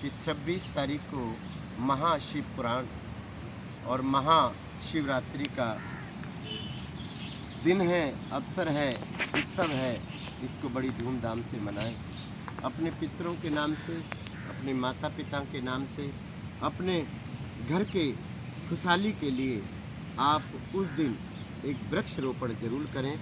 कि 26 तारीख को महाशिव पुराण और महाशिवरात्रि का दिन है, अवसर है, उत्सव है। इसको बड़ी धूमधाम से मनाएं। अपने पितरों के नाम से, अपने माता पिता के नाम से, अपने घर के खुशहाली के लिए आप उस दिन एक वृक्ष रोपण जरूर करें।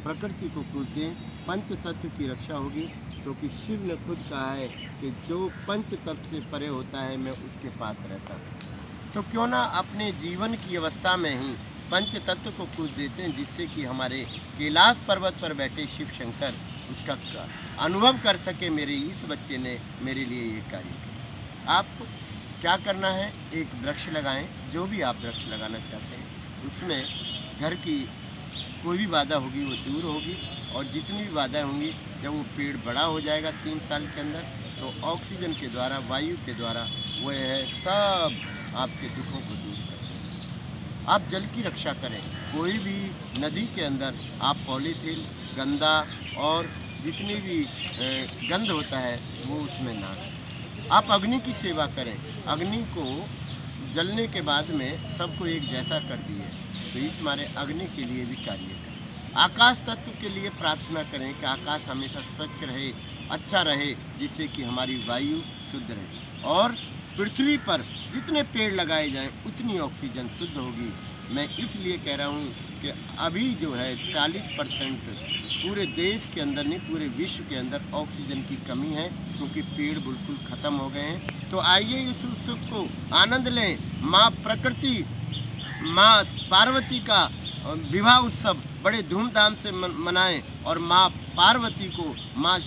प्रकृति को कूद दें, पंच तत्व की रक्षा होगी, क्योंकि शिव ने खुद कहा है कि जो पंच तत्व से परे होता है मैं उसके पास रहता हूँ। तो क्यों ना अपने जीवन की अवस्था में ही पंच तत्व को कूद देते हैं, जिससे कि हमारे कैलाश पर्वत पर बैठे शिव शंकर उसका अनुभव कर सके। मेरे इस बच्चे ने मेरे लिए ये कार्य किया। आप क्या करना है, एक वृक्ष लगाएं। जो भी आप वृक्ष लगाना चाहते हैं उसमें घर की कोई भी बाधा होगी वो दूर होगी, और जितनी भी बाधाएं होंगी जब वो पेड़ बड़ा हो जाएगा 3 साल के अंदर, तो ऑक्सीजन के द्वारा, वायु के द्वारा वो है सब आपके दुखों को दूर करें। आप जल की रक्षा करें। कोई भी नदी के अंदर आप पॉलीथीन, गंदा और जितनी भी गंध होता है वो उसमें ना करें। आप अग्नि की सेवा करें। अग्नि को जलने के बाद में सबको एक जैसा कर दिए, तो इस मारे अग्नि के लिए भी कार्य करें। आकाश तत्व के लिए प्रार्थना करें कि आकाश हमेशा स्वच्छ रहे, अच्छा रहे, जिससे कि हमारी वायु शुद्ध रहे। और पृथ्वी पर जितने पेड़ लगाए जाएं उतनी ऑक्सीजन शुद्ध होगी। मैं इसलिए कह रहा हूँ कि अभी जो है 40% पूरे देश के अंदर नहीं, पूरे विश्व के अंदर ऑक्सीजन की कमी है, क्योंकि पेड़ बिल्कुल ख़त्म हो गए हैं। तो आइए इस उत्सव को आनंद लें। माँ प्रकृति, माँ पार्वती का विवाह उत्सव बड़े धूमधाम से मनाएं, और माँ पार्वती को, माँ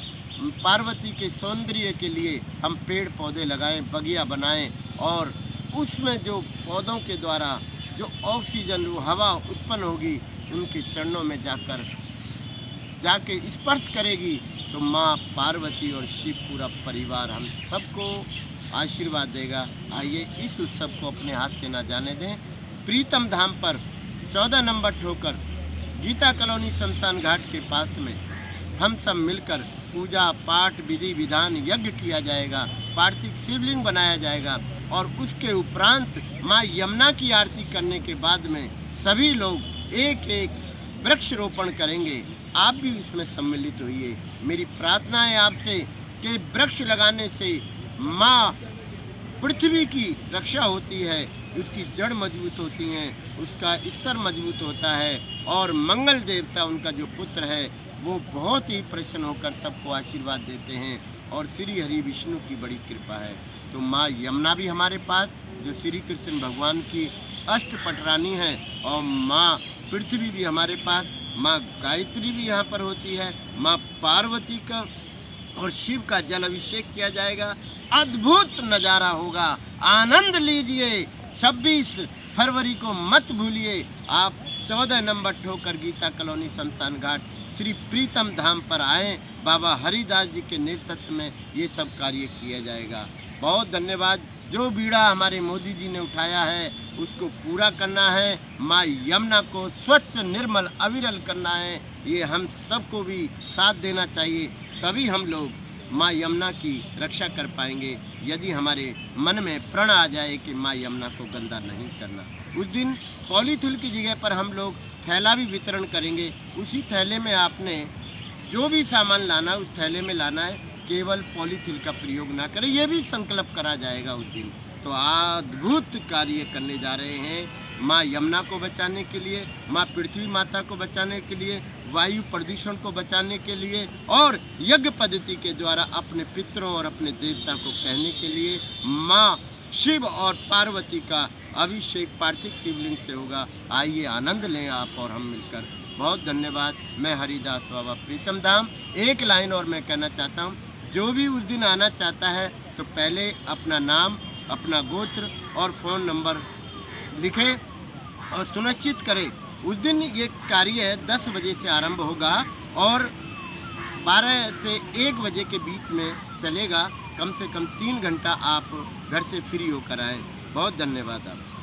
पार्वती के सौंदर्य के लिए हम पेड़ पौधे लगाएं, बगिया बनाएं, और उसमें जो पौधों के द्वारा जो ऑक्सीजन, वो हवा उत्पन्न होगी, उनके चरणों में जाके स्पर्श करेगी, तो माँ पार्वती और शिव पूरा परिवार हम सबको आशीर्वाद देगा। आइए इस उत्सव को अपने हाथ से ना जाने दें। प्रीतम धाम पर 14 नंबर ठोकर गीता कॉलोनी शमशान घाट के पास में हम सब मिलकर पूजा पाठ विधि विधान यज्ञ किया जाएगा, पार्थिव शिवलिंग बनाया जाएगा, और उसके उपरांत माँ यमुना की आरती करने के बाद में सभी लोग एक एक वृक्ष रोपण करेंगे। आप भी इसमें सम्मिलित होइए। मेरी प्रार्थना है आपसे कि वृक्ष लगाने से माँ पृथ्वी की रक्षा होती है, उसकी जड़ मजबूत होती हैं, उसका स्तर मजबूत होता है, और मंगल देवता उनका जो पुत्र है वो बहुत ही प्रसन्न होकर सबको आशीर्वाद देते हैं, और श्री हरि विष्णु की बड़ी कृपा है। तो माँ यमुना भी हमारे पास, जो श्री कृष्ण भगवान की अष्टपटरानी है, और माँ पृथ्वी भी हमारे पास, माँ गायत्री भी यहाँ पर होती है। माँ पार्वती का और शिव का जल अभिषेक किया जाएगा। अद्भुत नज़ारा होगा, आनंद लीजिए। 26 फरवरी को मत भूलिए। आप 14 नंबर ठोकर गीता कॉलोनी शमशान घाट श्री प्रीतम धाम पर आएँ। बाबा हरिदास जी के नेतृत्व में ये सब कार्य किया जाएगा। बहुत धन्यवाद। जो बीड़ा हमारे मोदी जी ने उठाया है उसको पूरा करना है। माँ यमुना को स्वच्छ, निर्मल, अविरल करना है। ये हम सबको भी साथ देना चाहिए, तभी हम लोग माँ यमुना की रक्षा कर पाएंगे। यदि हमारे मन में प्रण आ जाए कि माँ यमुना को गंदा नहीं करना, उस दिन पॉलीथीन की जगह पर हम लोग थैला भी वितरण करेंगे। उसी थैले में आपने जो भी सामान लाना उस थैले में लाना है, केवल पॉलीथीन का प्रयोग ना करें, ये भी संकल्प करा जाएगा उस दिन। तो अद्भुत कार्य करने जा रहे हैं माँ यमुना को बचाने के लिए, माँ पृथ्वी माता को बचाने के लिए, वायु प्रदूषण को बचाने के लिए, और यज्ञ पद्धति के द्वारा अपने पितरों और अपने देवता को कहने के लिए। माँ शिव और पार्वती का अभिषेक पार्थिव शिवलिंग से होगा। आइए आनंद लें आप और हम मिलकर। बहुत धन्यवाद। मैं हरिदास बाबा प्रीतम धाम। एक लाइन और मैं कहना चाहता हूँ, जो भी उस दिन आना चाहता है तो पहले अपना नाम, अपना गोत्र और फ़ोन नंबर लिखे और सुनिश्चित करें। उस दिन ये कार्य 10 बजे से आरंभ होगा और 12 से 1 बजे के बीच में चलेगा। कम से कम 3 घंटा आप घर से फ्री होकर आएँ। बहुत धन्यवाद आप।